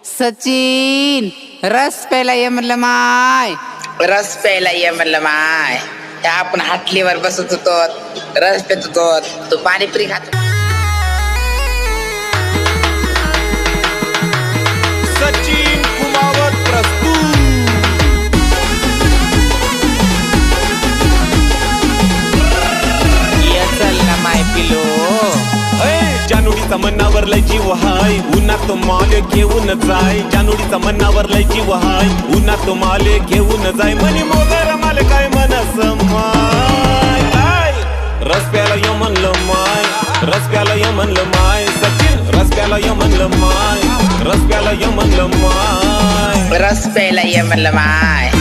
सचिन रस प्यायला ये म्हणलं माय. रस प्यायला ये म्हणलं माय. आपण हाटलीवर बसत होतो, रस पित होतो, तू पाणीपुरी खात. सचिन कुमावत प्रस्तुत. ये चल ना माय पिलो. जानुडीचा मनावर लय जीव हाय, उन्हात तो माल घेऊन जाय. जानुडीचा मनावर लय जीव हाय, उन्हात तो माल घेऊन जाय. मनी मोगर माल काय मनस माय. रस प्याला य म्हणलं माय, रस प्याला य म्हणलं माय. सचिन रस प्याला य म्हणलं माय, रस प्याला य म्हणलं माय. रस प्यायला ये म्हणलं माय.